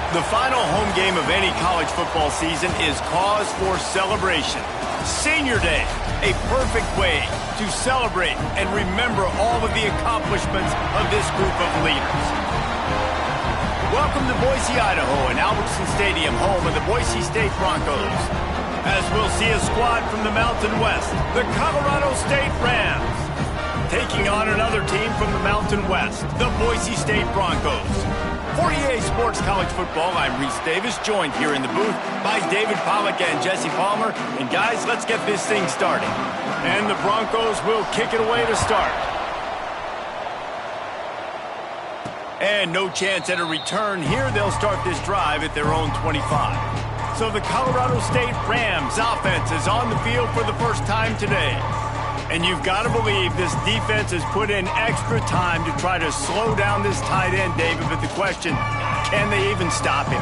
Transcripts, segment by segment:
The final home game of any college football season is cause for celebration. Senior Day, a perfect way to celebrate and remember all of the accomplishments of this group of leaders. Welcome to Boise, Idaho, and Albertson Stadium, home of the Boise State Broncos. As we'll see a squad from the Mountain West, the Colorado State Rams, taking on another team from the Mountain West, the Boise State Broncos. For EA Sports College Football, I'm Reese Davis, joined here in the booth by David Pollack and Jesse Palmer. And guys, let's get this thing started. And the Broncos will kick it away to start. And no chance at a return here. They'll start this drive at their own 25. So the Colorado State Rams offense is on the field for the first time today. And you've got to believe this defense has put in extra time to try to slow down this tight end, David. But the question, can they even stop him?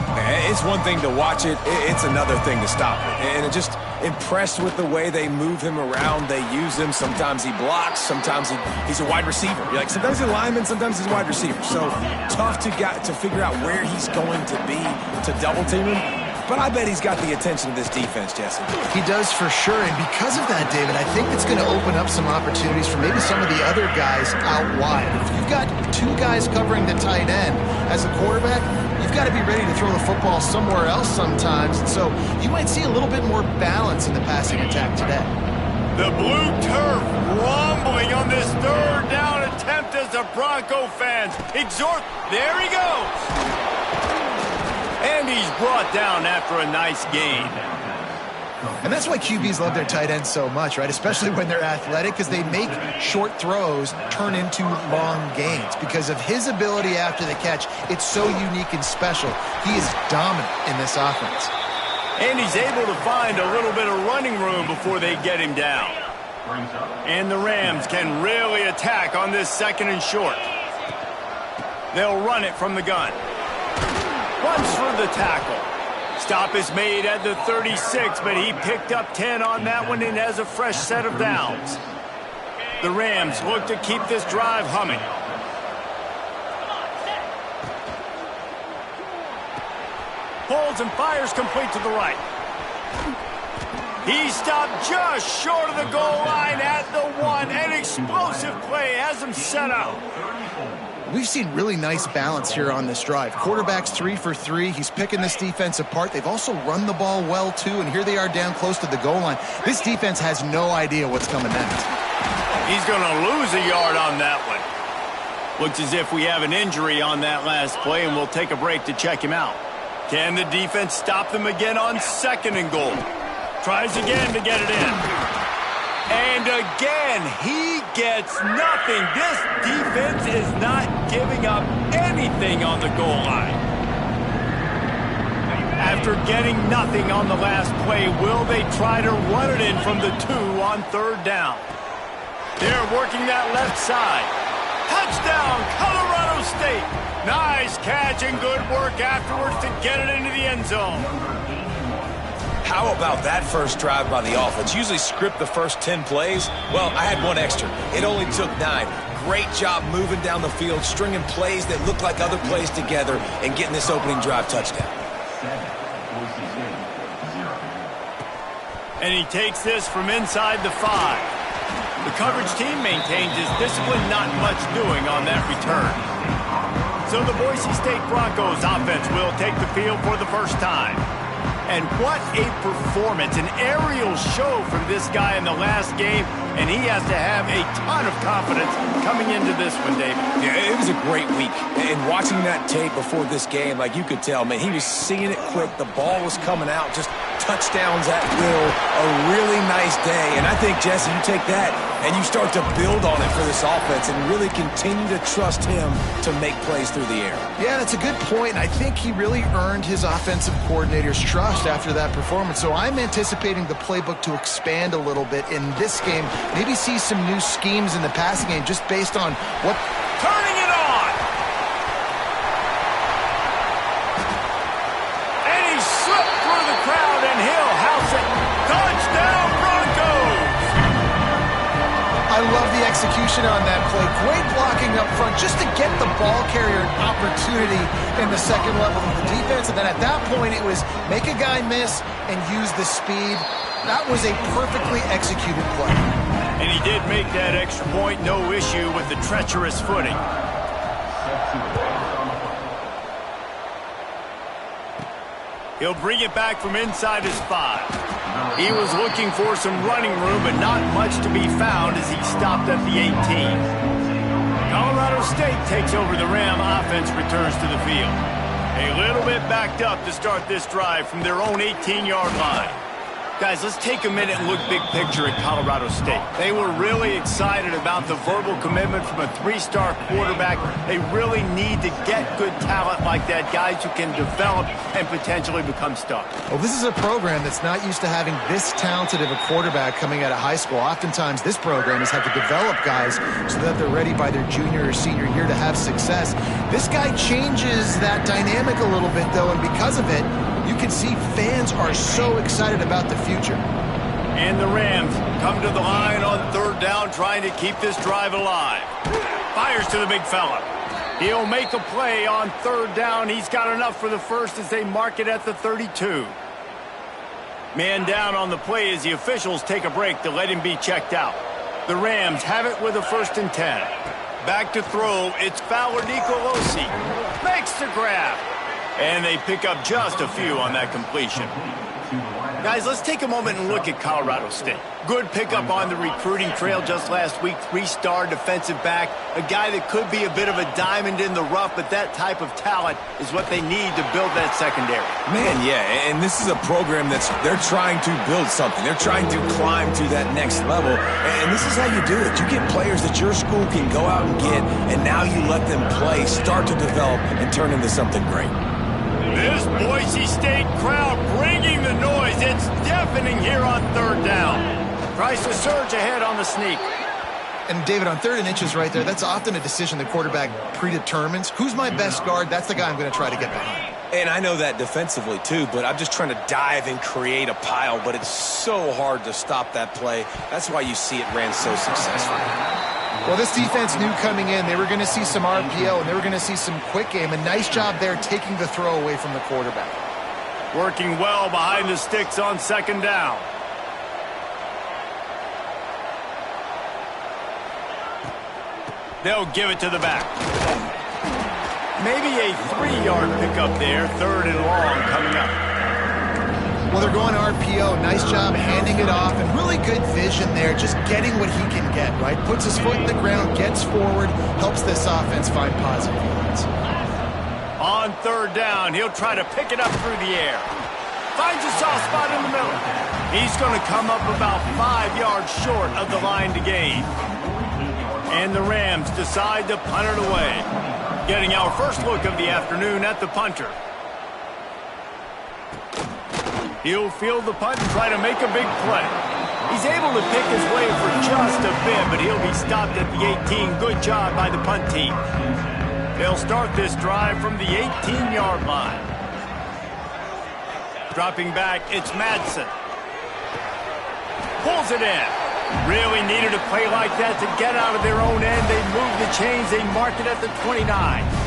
It's one thing to watch it. It's another thing to stop it. And I'm just impressed with the way they move him around. They use him. Sometimes he blocks. Sometimes he's a wide receiver. Sometimes he's a lineman. Sometimes he's a wide receiver. So tough to figure out where he's going to be to double team him. But I bet he's got the attention of this defense, Jesse. He does for sure, and because of that, David, I think it's going to open up some opportunities for maybe some of the other guys out wide. If you've got two guys covering the tight end as a quarterback, you've got to be ready to throw the football somewhere else sometimes. And so you might see a little bit more balance in the passing attack today. The blue turf rumbling on this third down attempt as the Bronco fans exhort. There he goes. And he's brought down after a nice gain. And that's why QBs love their tight ends so much, right? Especially when they're athletic, because they make short throws turn into long gains. Because of his ability after the catch, it's so unique and special. He is dominant in this offense. And he's able to find a little bit of running room before they get him down. And the Rams can really attack on this second and short. They'll run it from the gun. Runs for the tackle. Stop is made at the 36, but he picked up 10 on that one and has a fresh set of downs. The Rams look to keep this drive humming. Pulls and fires complete to the right. He stopped just short of the goal line at the 1. An explosive play has him set up. We've seen really nice balance here on this drive. Quarterback's 3 for 3. He's picking this defense apart. They've also run the ball well, too, and here they are down close to the goal line. This defense has no idea what's coming next. He's going to lose a yard on that one. Looks as if we have an injury on that last play, and we'll take a break to check him out. Can the defense stop them again on second and goal? Tries again to get it in. And again, he gets nothing. This defense is not giving up anything on the goal line. After getting nothing on the last play, will they try to run it in from the 2 on third down? They're working that left side. Touchdown, Colorado State. Nice catch and good work afterwards to get it into the end zone. How about that first drive by the offense? Usually script the first 10 plays. Well, I had one extra. It only took 9. Great job moving down the field, stringing plays that look like other plays together, and getting this opening drive touchdown. And he takes this from inside the 5. The coverage team maintains his discipline, not much doing on that return. So the Boise State Broncos offense will take the field for the first time. And what a performance, an aerial show from this guy in the last game, and he has to have a ton of confidence coming into this one, David. Yeah, it was a great week. And watching that tape before this game, like you could tell, man, he was seeing it quick. The ball was coming out, just touchdowns at will. A really nice day. And I think, Jesse, you take that and you start to build on it for this offense and really continue to trust him to make plays through the air. Yeah, that's a good point. I think he really earned his offensive coordinator's trust after that performance. So I'm anticipating the playbook to expand a little bit in this game. Maybe see some new schemes in the passing game just based on what... Turning it on! And he slipped through the crowd and he'll house it. Touchdown, Broncos! I I love the execution on that play. Great blocking up front just to get the ball carrier an opportunity in the second level of the defense. And then at that point, it was make a guy miss and use the speed. That was a perfectly executed play. And he did make that extra point, no issue with the treacherous footing. He'll bring it back from inside his 5. He was looking for some running room, but not much to be found as he stopped at the 18. Colorado State takes over the Ram. Offense returns to the field. A little bit backed up to start this drive from their own 18-yard line. Guys, let's take a minute and look big picture at Colorado State. They were really excited about the verbal commitment from a 3-star quarterback. They really need to get good talent like that, guys who can develop and potentially become stars. Well, this is a program that's not used to having this talented of a quarterback coming out of high school. Oftentimes, this program has had to develop guys so that they're ready by their junior or senior year to have success. This guy changes that dynamic a little bit, though, and because of it, you can see fans are so excited about the future. And the Rams come to the line on 3rd down, trying to keep this drive alive. Fires to the big fella. He'll make a play on 3rd down. He's got enough for the first as they mark it at the 32. Man down on the play as the officials take a break to let him be checked out. The Rams have it with a 1st and 10. Back to throw. It's Fowler Nicolosi. Makes the grab. And they pick up just a few on that completion. Guys, let's take a moment and look at Colorado State. Good pickup on the recruiting trail just last week. 3-star defensive back. A guy that could be a bit of a diamond in the rough, but that type of talent is what they need to build that secondary. Man, yeah, and this is a program they're trying to build something. They're trying to climb to that next level, and this is how you do it. You get players that your school can go out and get, and now you let them play, start to develop, and turn into something great. This Boise State crowd bringing the noise. It's deafening here on 3rd down. Tries to surge ahead on the sneak. And David, on 3rd and inches right there, that's often a decision the quarterback predetermines. Who's my best guard? That's the guy I'm going to try to get behind. And I know that defensively too, but I'm just trying to dive and create a pile, but it's so hard to stop that play. That's why you see it ran so successfully. Well, this defense knew coming in they were going to see some RPO and they were going to see some quick game. A nice job there taking the throw away from the quarterback. Working well behind the sticks on 2nd down. They'll give it to the back. Maybe a 3-yard pickup there. 3rd and long coming up. Well, they're going RPO. Nice job handing it off, and really good vision there, just getting what he can get, right? Puts his foot in the ground, gets forward, helps this offense find positive yards. On 3rd down, he'll try to pick it up through the air. Finds a soft spot in the middle. He's going to come up about 5 yards short of the line to gain. And the Rams decide to punt it away. Getting our first look of the afternoon at the punter. He'll field the punt and try to make a big play. He's able to pick his way for just a bit, but he'll be stopped at the 18. Good job by the punt team. They'll start this drive from the 18-yard line. Dropping back, it's Madsen. Pulls it in. Really needed a play like that to get out of their own end. They move the chains. They mark it at the 29.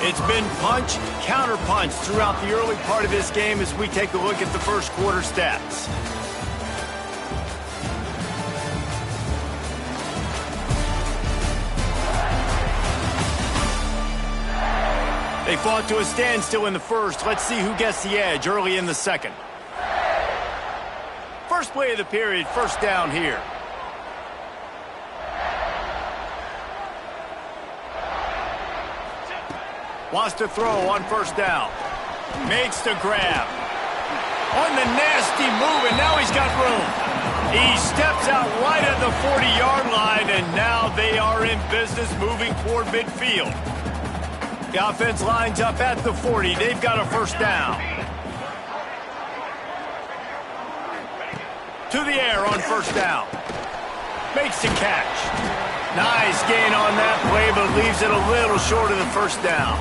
It's been punch, counter-punch throughout the early part of this game as we take a look at the first quarter stats. They fought to a standstill in the first. Let's see who gets the edge early in the second. First play of the period, 1st down here. Wants to throw on 1st down. Makes the grab. On the nasty move, and now he's got room. He steps out right at the 40-yard line, and now they are in business moving toward midfield. The offense lines up at the 40. They've got a 1st down. To the air on 1st down. Makes the catch. Nice gain on that play, but leaves it a little short of the 1st down.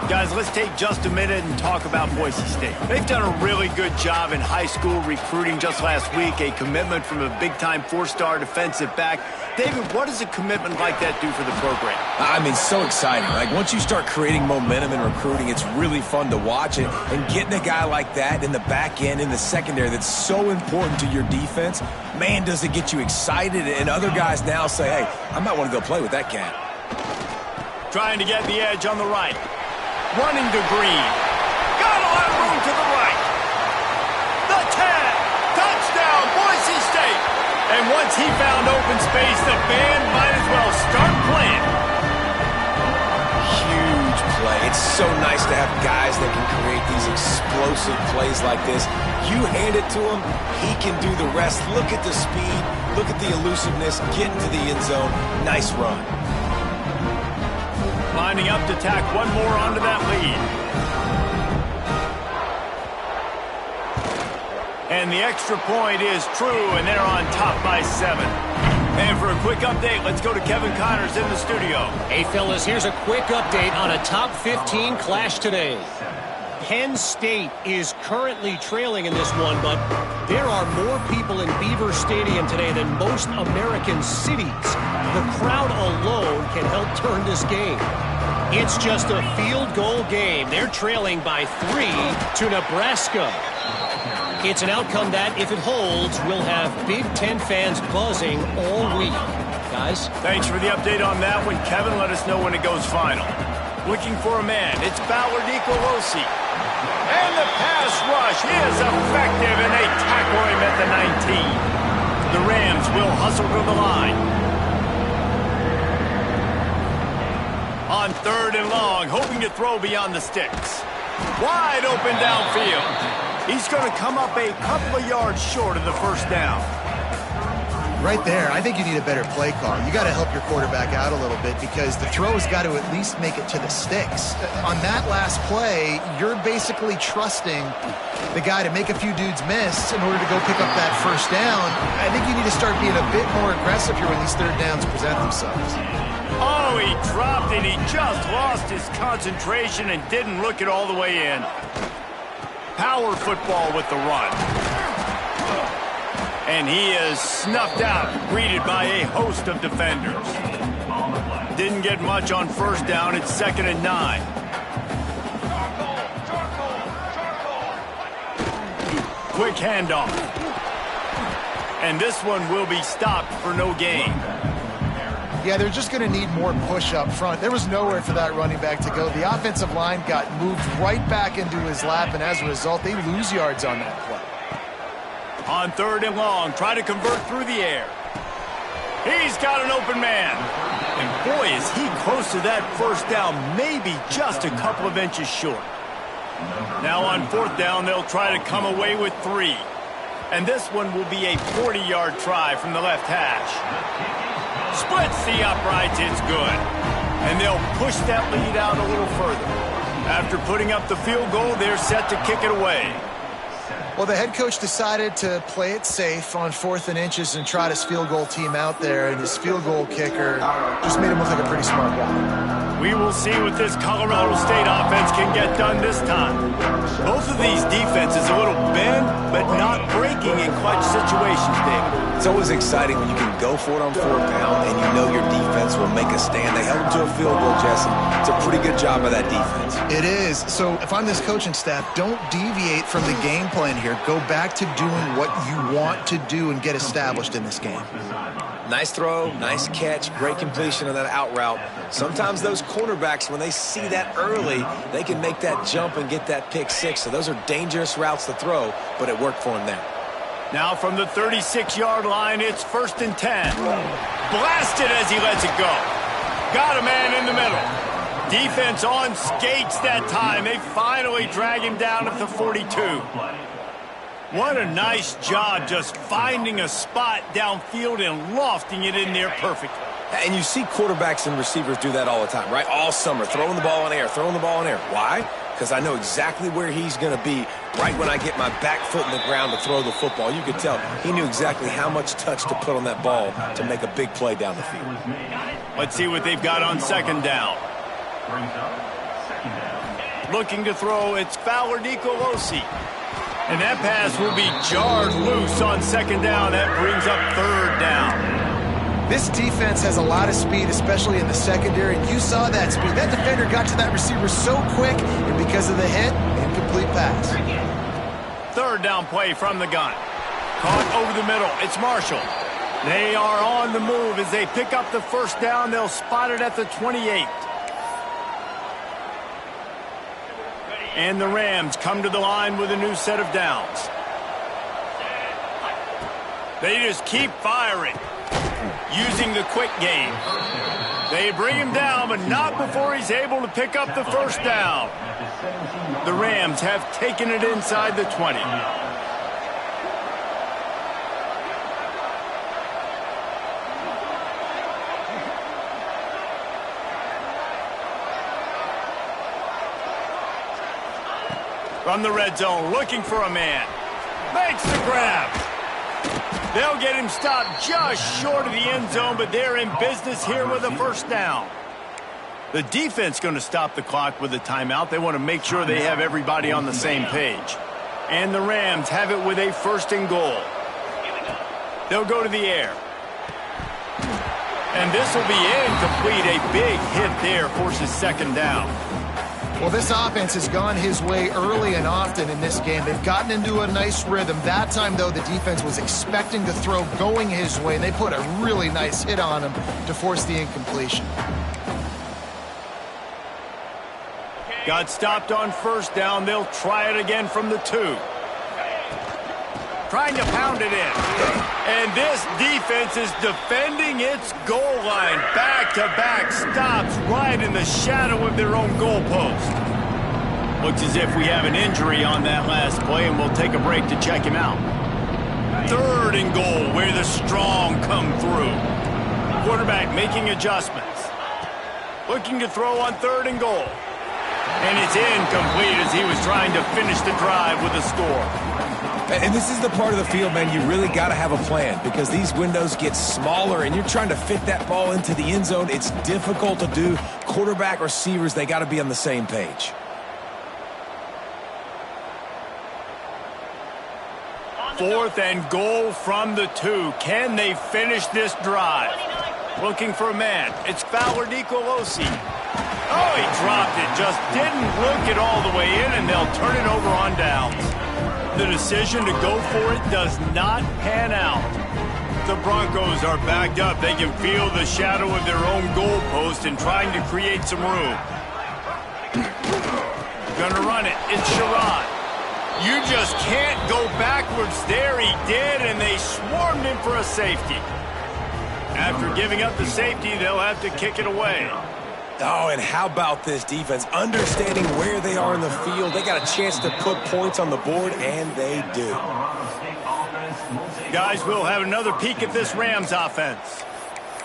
Guys, let's take just a minute and talk about Boise State. They've done a really good job in high school recruiting. Just last week, a commitment from a big-time four-star defensive back. David, what does a commitment like that do for the program? I mean, so exciting. Like, once you start creating momentum in recruiting, it's really fun to watch it. And getting a guy like that in the back end, in the secondary, that's so important to your defense, man, does it get you excited. And other guys now say, hey, I might want to go play with that cat. Trying to get the edge on the right. Running to Green. Got a lot of room to the right. The 10. Touchdown, Boise State. And once he found open space, the band might as well start playing. Huge play. It's so nice to have guys that can create these explosive plays like this. You hand it to him, he can do the rest. Look at the speed. Look at the elusiveness. Get into the end zone. Nice run. Lining up to tack one more onto that lead. And the extra point is true, and they're on top by 7. And for a quick update, let's go to Kevin Connors in the studio. Hey, fellas, here's a quick update on a top 15 clash today. Penn State is currently trailing in this one, but there are more people in Beaver Stadium today than most American cities. The crowd alone can help turn this game. It's just a field goal game. They're trailing by 3 to Nebraska. It's an outcome that, if it holds, will have Big Ten fans buzzing all week. Guys? Thanks for the update on that one, Kevin. Let us know when it goes final. Looking for a man. It's Ballard Nicolosi. And the pass rush is effective, and they tackle him at the 19. The Rams will hustle to the line. On 3rd and long, hoping to throw beyond the sticks. Wide open downfield. He's going to come up a couple of yards short of the first down. Right there, I think you need a better play call. You got to help your quarterback out a little bit because the throw has got to at least make it to the sticks. On that last play, you're basically trusting the guy to make a few dudes miss in order to go pick up that first down. I think you need to start being a bit more aggressive here when these third downs present themselves. Oh, he dropped it. He just lost his concentration and didn't look it all the way in. Power football with the run. And he is snuffed out, greeted by a host of defenders. Didn't get much on first down. It's 2nd and 9. Quick handoff. And this one will be stopped for no gain. Yeah, they're just going to need more push up front. There was nowhere for that running back to go. The offensive line got moved right back into his lap, and as a result, they lose yards on that play. On 3rd and long, try to convert through the air. He's got an open man. And boy, is he close to that first down, maybe just a couple of inches short. Now on 4th down, they'll try to come away with 3. And this one will be a 40-yard try from the left hash. Splits the uprights, it's good. And they'll push that lead out a little further. After putting up the field goal, they're set to kick it away. Well, the head coach decided to play it safe on 4th and inches and trot his field goal team out there, and his field goal kicker just made him look like a pretty smart guy. We will see what this Colorado State offense can get done this time. Both of these defenses a little bend, but not breaking in clutch situations, David. It's always exciting when you can go for it on 4th down and you know your defense will make a stand. They held them to a field goal, Jesse. It's a pretty good job of that defense. It is. So if I'm this coaching staff, don't deviate from the game plan here. Go back to doing what you want to do and get established in this game. Nice throw, nice catch, great completion on that out route. Sometimes those cornerbacks, when they see that early, they can make that jump and get that pick 6. So those are dangerous routes to throw, but it worked for him there. Now from the 36-yard line, it's 1st and 10. Blasted as he lets it go. Got a man in the middle. Defense on skates that time. They finally drag him down at the 42. What a nice job just finding a spot downfield and lofting it in there perfectly. And you see quarterbacks and receivers do that all the time, right? All summer, throwing the ball in air, throwing the ball in air. Why? Because I know exactly where he's going to be right when I get my back foot in the ground to throw the football. You could tell he knew exactly how much touch to put on that ball to make a big play down the field. Let's see what they've got on 2nd down. Looking to throw, it's Fowler Nicolosi. And that pass will be jarred loose on second down. That brings up third down. This defense has a lot of speed, especially in the secondary. You saw that speed. That defender got to that receiver so quick, and because of the hit, incomplete pass. Third down play from the gun. Caught over the middle. It's Marshall. They are on the move as they pick up the first down. They'll spot it at the 28. And the Rams come to the line with a new set of downs. They just keep firing, using the quick game. They bring him down, but not before he's able to pick up the first down. The Rams have taken it inside the 20. From the red zone, looking for a man. Makes the grab. They'll get him stopped just short of the end zone, but they're in business here with a first down. The defense going to stop the clock with a timeout. They want to make sure they have everybody on the same page. And the Rams have it with a first and goal. They'll go to the air. And this will be incomplete. A big hit there forces second down. Well, this offense has gone his way early and often in this game. They've gotten into a nice rhythm. That time, though, the defense was expecting to throw going his way, and they put a really nice hit on him to force the incompletion. Got stopped on first down. They'll try it again from the 2. Trying to pound it in. And this defense is defending its goal line. Back-to-back stops right in the shadow of their own goalpost. Looks as if we have an injury on that last play, and we'll take a break to check him out. Third and goal, where the strong come through. Quarterback making adjustments. Looking to throw on third and goal. And it's incomplete as he was trying to finish the drive with a score. And this is the part of the field, man, you really got to have a plan because these windows get smaller and you're trying to fit that ball into the end zone. It's difficult to do. Quarterback, receivers, they got to be on the same page. Fourth and goal from the 2. Can they finish this drive? Looking for a man. It's Fowler Nicolosi. Oh, he dropped it. Just didn't look it all the way in, and they'll turn it over on downs. The decision to go for it does not pan out. The Broncos are backed up. They can feel the shadow of their own goalpost and trying to create some room. Gonna run it. It's Sherrod. You just can't go backwards there. He did, and they swarmed him for a safety. After giving up the safety, they'll have to kick it away. Oh, and how about this defense? Understanding where they are in the field. They got a chance to put points on the board, and they do. Guys, we'll have another peek at this Rams offense.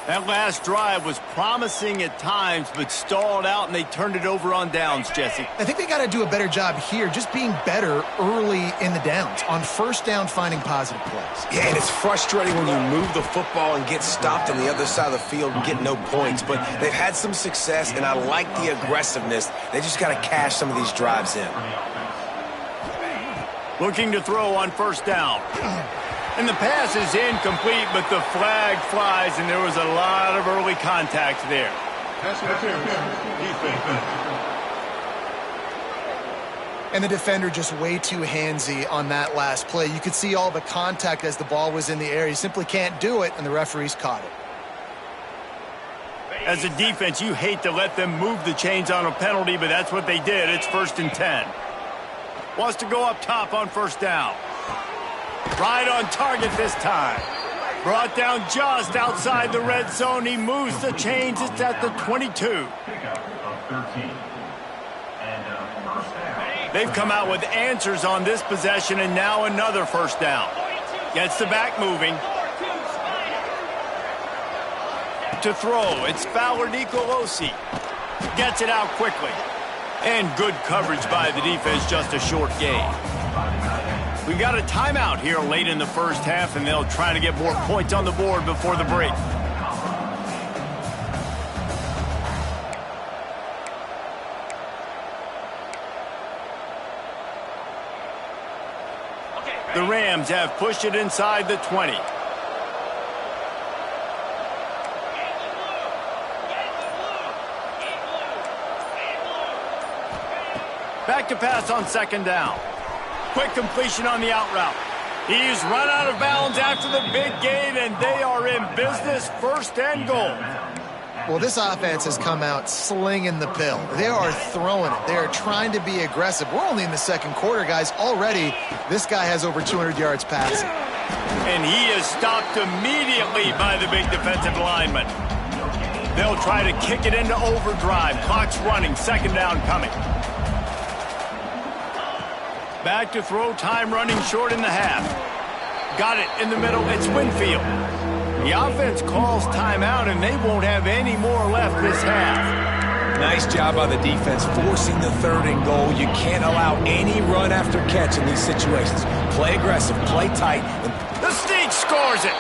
That last drive was promising at times, but stalled out, and they turned it over on downs, Jesse. I think they got to do a better job here, just being better early in the downs. On first down, finding positive plays. Yeah, and it's frustrating when you move the football and get stopped on the other side of the field and get no points. But they've had some success, and I like the aggressiveness. They just got to cash some of these drives in. Looking to throw on first down. And the pass is incomplete, but the flag flies, and there was a lot of early contact there. And the defender just way too handsy on that last play. You could see all the contact as the ball was in the air. You simply can't do it, and the referees caught it. As a defense, you hate to let them move the chains on a penalty, but that's what they did. It's 1st and 10. Wants to go up top on first down. Right on target this time. Brought down just outside the red zone. He moves the chains. It's at the 22. They've come out with answers on this possession, and now another first down. Gets the back moving. To throw, it's Fowler Nicolosi. Gets it out quickly. And good coverage by the defense, just a short gain. We got a timeout here late in the first half, and they'll try to get more points on the board before the break. The Rams have pushed it inside the 20. Back to pass on second down. Quick completion on the out route. He's run out of bounds after the big gain, and they are in business, first and goal. Well, this offense has come out slinging the pill. They are throwing it. They are trying to be aggressive. We're only in the second quarter, guys. Already, this guy has over 200 yards passing. And he is stopped immediately by the big defensive lineman. They'll try to kick it into overdrive. Clock's running, second down coming. Back to throw, time running short in the half. Got it in the middle, it's Winfield. The offense calls timeout, and they won't have any more left this half. Nice job by the defense forcing the third and goal. You can't allow any run after catch in these situations. Play aggressive, play tight. The Sneak scores it.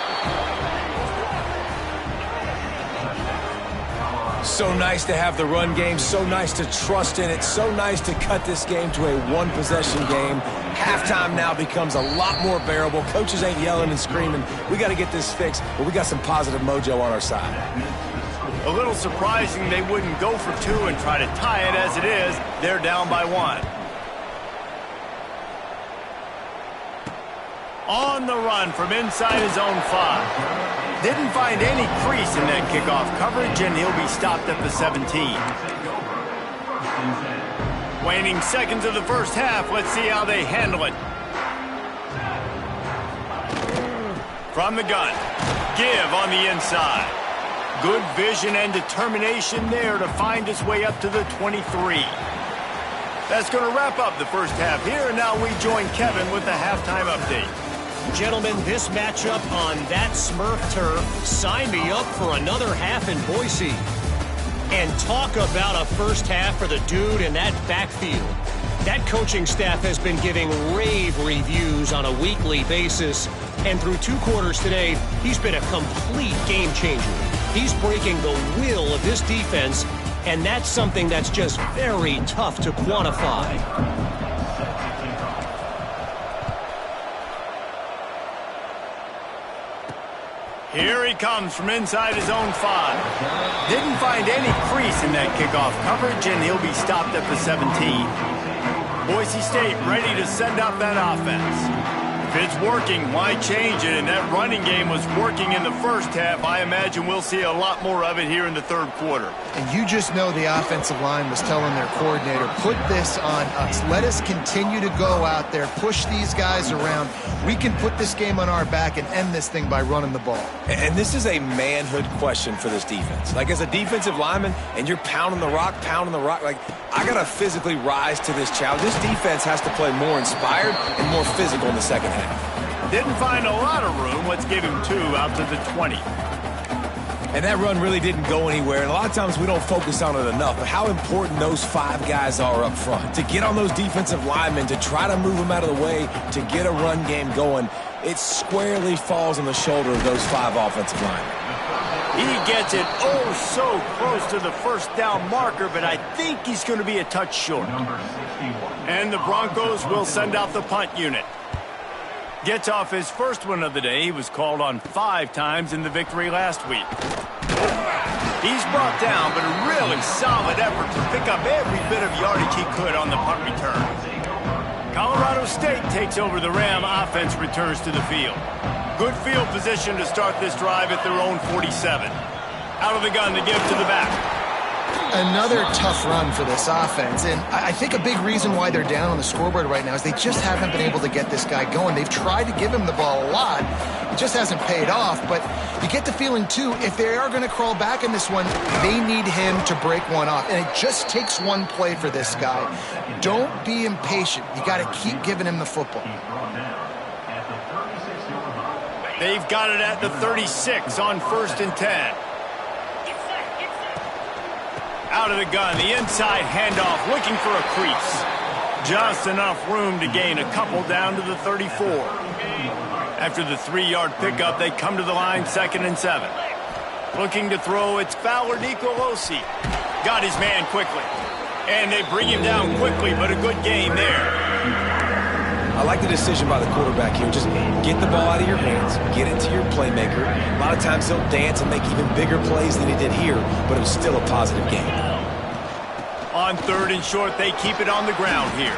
So nice to have the run game, so nice to trust in it, so nice to cut this game to a one-possession game. Halftime now becomes a lot more bearable. Coaches ain't yelling and screaming. We got to get this fixed, but we got some positive mojo on our side. A little surprising they wouldn't go for two and try to tie it. As it is, they're down by one. On the run from inside his own 5. Didn't find any crease in that kickoff coverage, and he'll be stopped at the 17. Waning seconds of the first half. Let's see how they handle it. From the gun. Give on the inside. Good vision and determination there to find his way up to the 23. That's going to wrap up the first half here, and now we join Kevin with the halftime update. Gentlemen, this matchup on that Smurf turf, sign me up for another half in Boise. And talk about a first half for the dude in that backfield. That coaching staff has been giving rave reviews on a weekly basis. And through 2 quarters today, he's been a complete game changer. He's breaking the will of this defense, and that's something that's just very tough to quantify. Here he comes from inside his own 5. Didn't find any crease in that kickoff coverage, and he'll be stopped at the 17. Boise State ready to send up that offense. If it's working, why change it? And that running game was working in the first half. I imagine we'll see a lot more of it here in the third quarter. And you just know the offensive line was telling their coordinator, put this on us. Let us continue to go out there, push these guys around. We can put this game on our back and end this thing by running the ball. And this is a manhood question for this defense. Like, as a defensive lineman, and you're pounding the rock, like, I got to physically rise to this challenge. This defense has to play more inspired and more physical in the second half. Didn't find a lot of room. Let's give him 2 out to the 20. And that run really didn't go anywhere. And a lot of times we don't focus on it enough. But how important those 5 guys are up front. To get on those defensive linemen, to try to move them out of the way, to get a run game going, it squarely falls on the shoulder of those 5 offensive linemen. He gets it oh so close to the first down marker, but I think he's going to be a touch short. And the Broncos will send out the punt unit. Gets off his first one of the day. He was called on 5 times in the victory last week. He's brought down, but a really solid effort to pick up every bit of yardage he could on the punt return. Colorado State takes over the Ram. Offense returns to the field. Good field position to start this drive at their own 47. Out of the gun to give to the back. Another tough run for this offense, and I think a big reason why they're down on the scoreboard right now is they just haven't been able to get this guy going. They've tried to give him the ball a lot. It just hasn't paid off, but you get the feeling, too, if they are going to crawl back in this one, they need him to break one off, and it just takes one play for this guy. Don't be impatient. You got to keep giving him the football. They've got it at the 36 on 1st and 10. Out of the gun, the inside handoff, looking for a crease. Just enough room to gain a couple down to the 34. After the 3-yard pickup, they come to the line, 2nd and 7. Looking to throw, it's Fowler Nicolosi. Got his man quickly. And they bring him down quickly, but a good game there. I like the decision by the quarterback here. Just get the ball out of your hands, get it to your playmaker. A lot of times he'll dance and make even bigger plays than he did here, but it was still a positive game. On 3rd and short, they keep it on the ground here.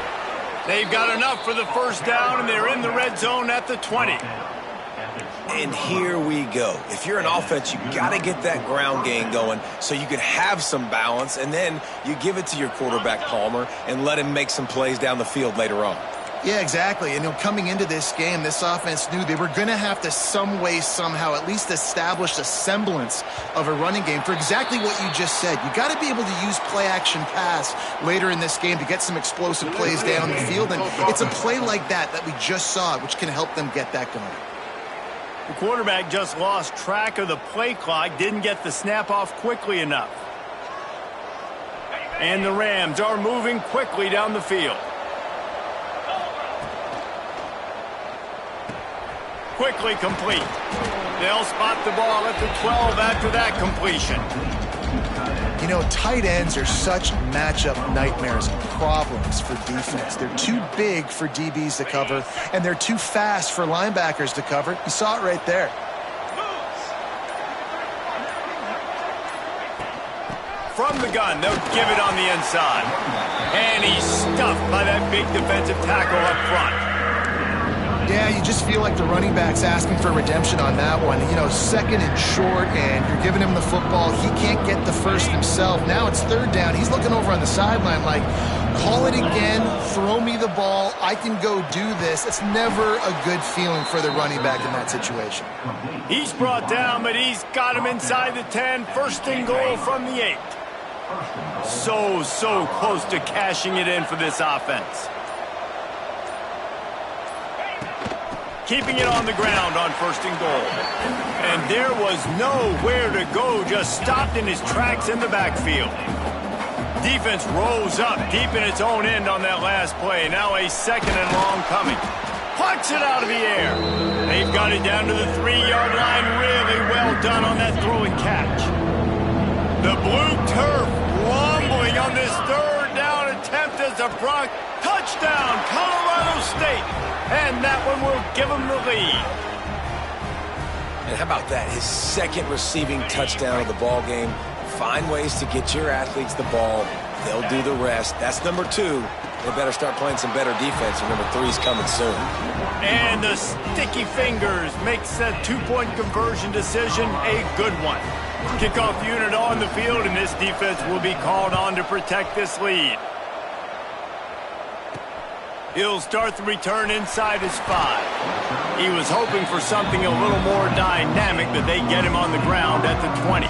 They've got enough for the first down, and they're in the red zone at the 20. And here we go. If you're an offense, you got to get that ground game going so you can have some balance, and then you give it to your quarterback, Palmer, and let him make some plays down the field later on. Yeah, exactly. And coming into this game, this offense knew they were going to have to some way, somehow, at least establish a semblance of a running game for exactly what you just said. You got to be able to use play-action pass later in this game to get some explosive plays down the field. And it's a play like that we just saw, which can help them get that going. The quarterback just lost track of the play clock, didn't get the snap off quickly enough. And the Rams are moving quickly down the field. Quickly complete. They'll spot the ball at the 12 after that completion. You know, tight ends are such matchup nightmares and problems for defense. They're too big for DBs to cover, and they're too fast for linebackers to cover. You saw it right there. From the gun, they'll give it on the inside. And he's stuffed by that big defensive tackle up front. Yeah, you just feel like the running back's asking for redemption on that one. You know, 2nd and short, and you're giving him the football. He can't get the first himself. Now it's 3rd down. He's looking over on the sideline like, call it again, throw me the ball, I can go do this. It's never a good feeling for the running back in that situation. He's brought down, but he's got him inside the 10. 1st and goal from the 8. So close to cashing it in for this offense. Keeping it on the ground on 1st and goal. And there was nowhere to go, just stopped in his tracks in the backfield. Defense rose up deep in its own end on that last play. Now a 2nd and long coming. Plucks it out of the air. They've got it down to the 3-yard line. Really well done on that throw and catch. The blue turf rumbling on this 3rd down attempt as a Bronx. Touchdown, Colorado State. And that one will give him the lead. And how about that? His 2nd receiving touchdown of the ball game. Find ways to get your athletes the ball. They'll do the rest. That's number 2. They better start playing some better defense, and number 3's coming soon. And the sticky fingers makes that 2-point conversion decision a good one. Kickoff unit on the field, and this defense will be called on to protect this lead. He'll start the return inside his 5. He was hoping for something a little more dynamic, but they get him on the ground at the 20.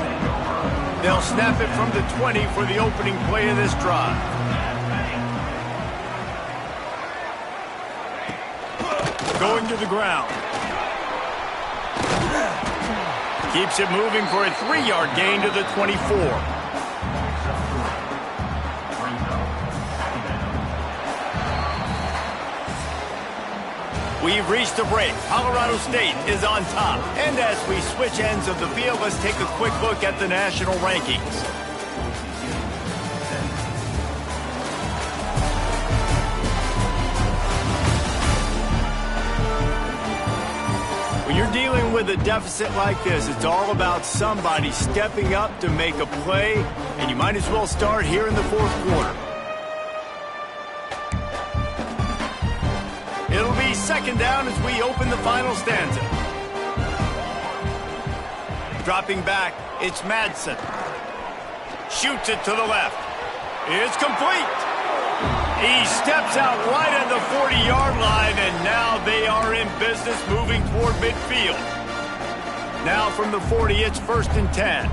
They'll snap it from the 20 for the opening play of this drive. Going to the ground. Keeps it moving for a 3-yard gain to the 24. We've reached a break. Colorado State is on top. And as we switch ends of the field, let's take a quick look at the national rankings. When you're dealing with a deficit like this, it's all about somebody stepping up to make a play, and you might as well start here in the 4th quarter. It'll be 2nd down as we open the final stanza. Dropping back, it's Madsen. Shoots it to the left. It's complete. He steps out right at the 40-yard line, and now they are in business moving toward midfield. Now from the 40, it's 1st and 10.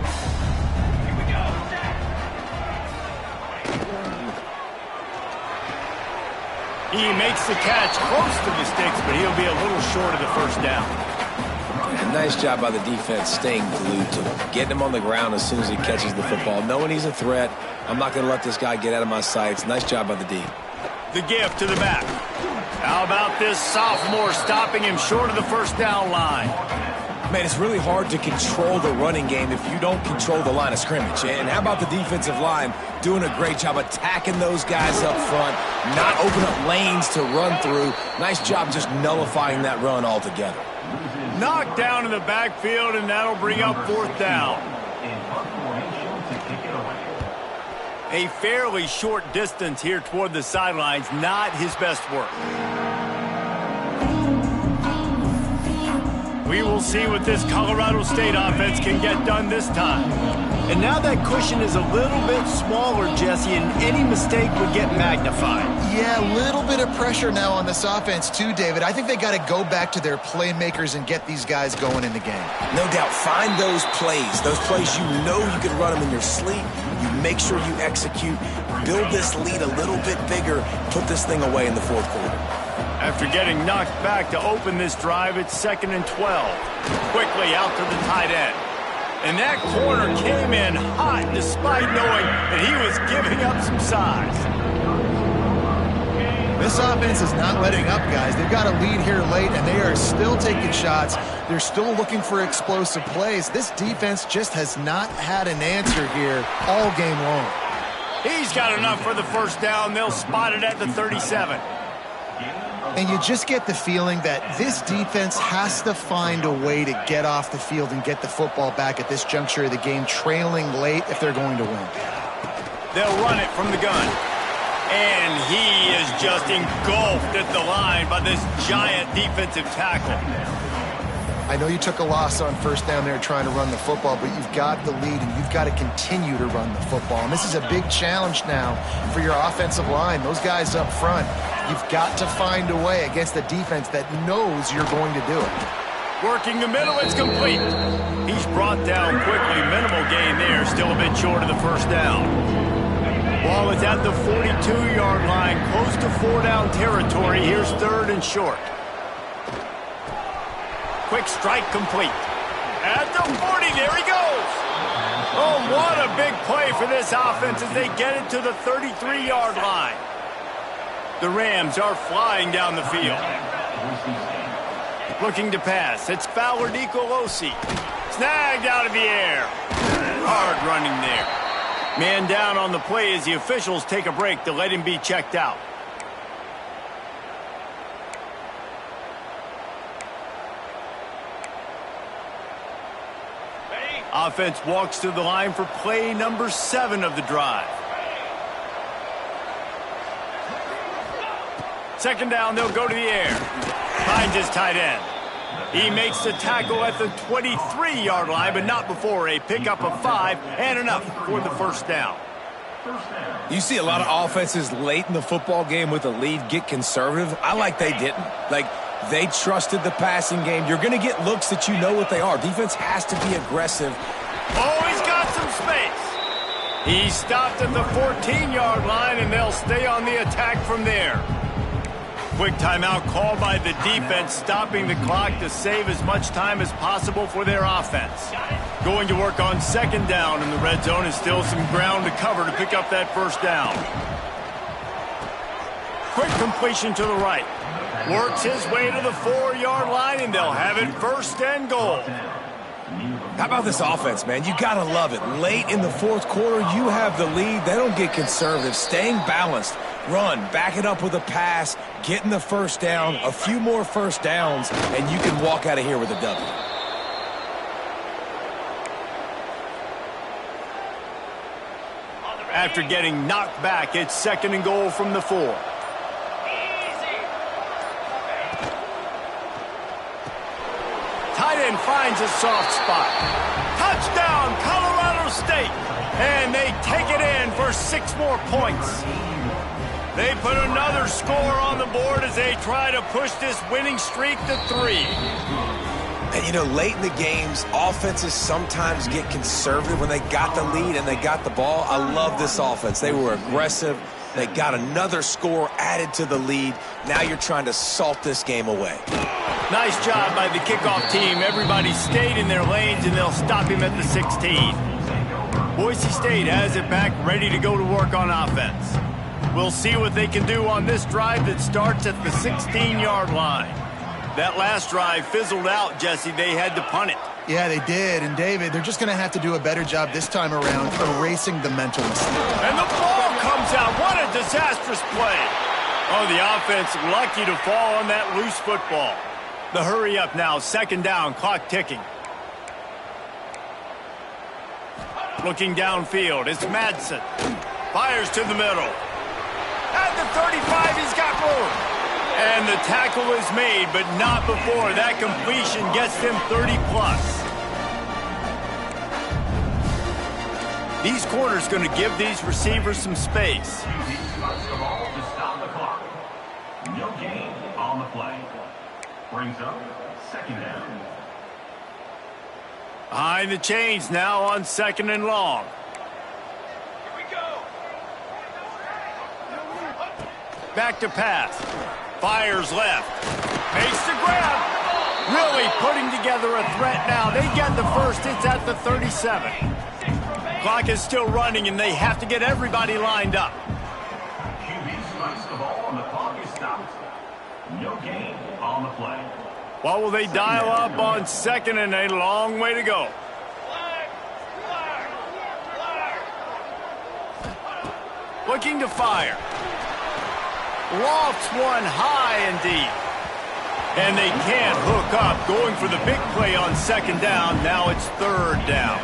He makes the catch close to the sticks, but he'll be a little short of the 1st down. Yeah, nice job by the defense staying glued to him, getting him on the ground as soon as he catches the football, knowing he's a threat. I'm not going to let this guy get out of my sights. Nice job by the D. The gift to the back. How about this sophomore stopping him short of the 1st down line? Man, it's really hard to control the running game if you don't control the line of scrimmage. And how about the defensive line doing a great job attacking those guys up front, not open up lanes to run through. Nice job just nullifying that run altogether. Knocked down in the backfield, and that'll bring up 4th down. A fairly short distance here toward the sidelines, not his best work. We will see what this Colorado State offense can get done this time. And now that cushion is a little bit smaller, Jesse, and any mistake would get magnified. Yeah, a little bit of pressure now on this offense too, David. I think they got to go back to their playmakers and get these guys going in the game. No doubt. Find those plays you know you can run them in your sleep. You make sure you execute. Build this lead a little bit bigger. Put this thing away in the 4th quarter. After getting knocked back to open this drive, it's 2nd and 12. Quickly out to the tight end. And that corner came in hot despite knowing that he was giving up some size. This offense is not letting up, guys. They've got a lead here late, and they are still taking shots. They're still looking for explosive plays. This defense just has not had an answer here all game long. He's got enough for the 1st down. They'll spot it at the 37. And you just get the feeling that this defense has to find a way to get off the field and get the football back at this juncture of the game, trailing late if they're going to win. They'll run it from the gun. And he is just engulfed at the line by this giant defensive tackle. I know you took a loss on 1st down there trying to run the football, but you've got the lead and you've got to continue to run the football. And this is a big challenge now for your offensive line. Those guys up front, you've got to find a way against a defense that knows you're going to do it. Working the middle, it's complete. He's brought down quickly. Minimal gain there, still a bit short of the 1st down. Ball is at the 42-yard line, close to 4-down territory. Here's 3rd and short. Quick strike complete. At the 40, there he goes. Oh, what a big play for this offense as they get it to the 33-yard line. The Rams are flying down the field. Looking to pass. It's Fowler Nicolosi. Snagged out of the air. Hard running there. Man down on the play as the officials take a break to let him be checked out. Offense walks to the line for play number 7 of the drive. 2nd down, they'll go to the air. Finds his tight end. He makes the tackle at the 23-yard line, but not before a pickup of 5 and enough for the 1st down. You see a lot of offenses late in the football game with a lead get conservative. I like they didn't. They trusted the passing game. You're going to get looks that you know what they are. Defense has to be aggressive. Oh, he's got some space. He stopped at the 14-yard line, and they'll stay on the attack from there. Quick timeout called by the defense, stopping the clock to save as much time as possible for their offense. Going to work on 2nd down in the red zone, and still some ground to cover to pick up that 1st down. Quick completion to the right. Works his way to the 4-yard line, and they'll have it 1st and goal. How about this offense, man? You got to love it. Late in the 4th quarter, you have the lead. They don't get conservative. Staying balanced. Run, back it up with a pass, getting the 1st down, a few more 1st downs, and you can walk out of here with a W. After getting knocked back, it's 2nd and goal from the 4. Tight end finds a soft spot. Touchdown, Colorado State. And they take it in for 6 more points. They put another score on the board as they try to push this winning streak to 3. And, you know, late in the games, offenses sometimes get conservative when they got the lead and they got the ball. I love this offense. They were aggressive. They got another score added to the lead. Now you're trying to salt this game away. Nice job by the kickoff team. Everybody stayed in their lanes, and they'll stop him at the 16. Boise State has it back, ready to go to work on offense. We'll see what they can do on this drive that starts at the 16-yard line. That last drive fizzled out, Jesse. They had to punt it. Yeah, they did. And, David, they're just going to have to do a better job this time around erasing the mental mistake. And the ball comes out. What a disastrous play. Oh, the offense lucky to fall on that loose football. The hurry up now, second down, clock ticking. Looking downfield, it's Madsen. Fires to the middle. At the 35, he's got room. And the tackle is made, but not before that completion gets them 30-plus. These corners going to give these receivers some space. No gain on the play. Brings up second down. Behind the chains now on second and long. Here we go. Back to pass. Fires left. Makes the grab. Really putting together a threat now. They get the first. It's at the 37. Clock is still running, and they have to get everybody lined up. QB strikes the ball, and the clock is stopped. No gain on the play. What will they dial up on second and a long way to go? Looking to fire. Lofts one high and deep. And they can't hook up. Going for the big play on second down. Now it's third down.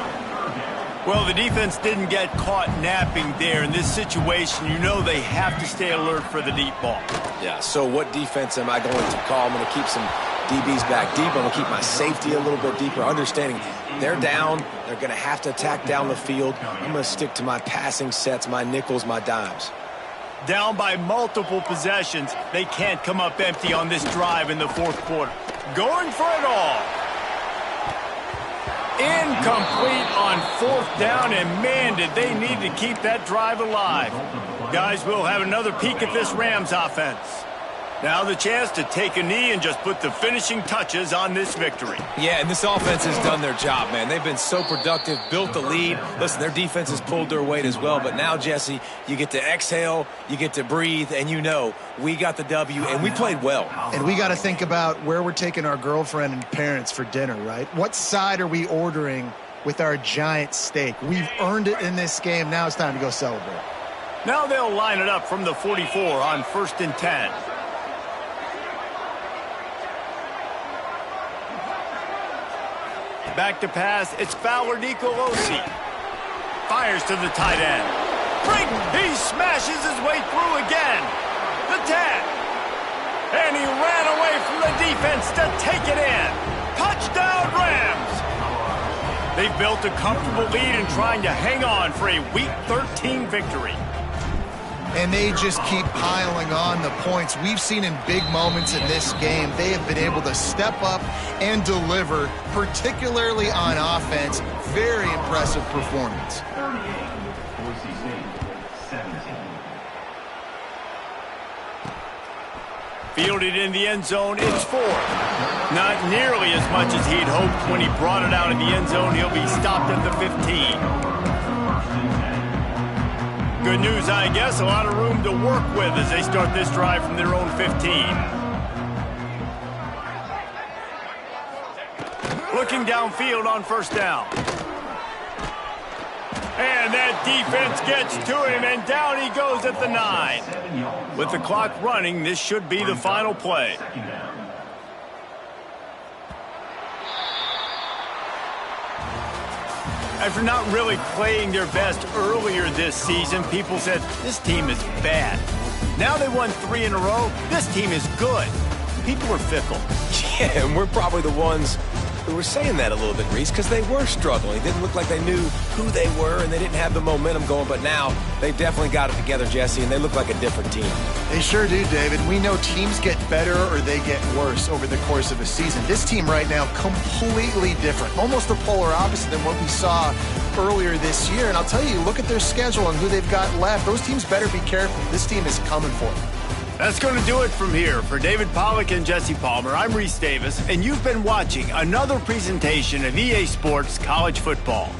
Well, the defense didn't get caught napping there. In this situation, you know they have to stay alert for the deep ball. Yeah, so what defense am I going to call? I'm going to keep some DBs back deep. I'm going to keep my safety a little bit deeper, understanding they're down. They're going to have to attack down the field. I'm going to stick to my passing sets, my nickels, my dimes. Down by multiple possessions, they can't come up empty on this drive in the fourth quarter. Going for it all. Incomplete on fourth down, and man, did they need to keep that drive alive. Guys, we'll have another peek at this Rams offense. Now the chance to take a knee and just put the finishing touches on this victory. Yeah, and this offense has done their job, man. They've been so productive, built the lead. Listen, their defense has pulled their weight as well. But now, Jesse, you get to exhale, you get to breathe, and you know we got the W, and we played well. And we got to think about where we're taking our girlfriend and parents for dinner, right? What side are we ordering with our giant steak? We've earned it in this game. Now it's time to go celebrate. Now they'll line it up from the 44 on 1st and 10. Back to pass, it's Fowler Nicolosi. Fires to the tight end. Brayton, he smashes his way through again. The tag. And he ran away from the defense to take it in. Touchdown, Rams. They've built a comfortable lead and trying to hang on for a Week 13 victory. And they just keep piling on the points. We've seen in big moments in this game, they have been able to step up and deliver, particularly on offense. Very impressive performance. 38, Boise St. 17. Fielded in the end zone, it's 4. Not nearly as much as he'd hoped when he brought it out of the end zone. He'll be stopped at the 15. Good news, I guess. A lot of room to work with as they start this drive from their own 15. Looking downfield on first down. And that defense gets to him, and down he goes at the 9. With the clock running, this should be the final play. After not really playing their best earlier this season, people said, this team is bad. Now they won 3 in a row. This team is good. People are fickle. Yeah, and we're probably the ones who were saying that a little bit, Reese, because they were struggling. It didn't look like they knew who they were, and they didn't have the momentum going. But now they've definitely got it together, Jesse, and they look like a different team. They sure do, David. We know teams get better or they get worse over the course of a season. This team right now, completely different. Almost the polar opposite than what we saw earlier this year. And I'll tell you, look at their schedule and who they've got left. Those teams better be careful. This team is coming for them. That's going to do it from here. For David Pollack and Jesse Palmer, I'm Reese Davis, and you've been watching another presentation of EA Sports College Football.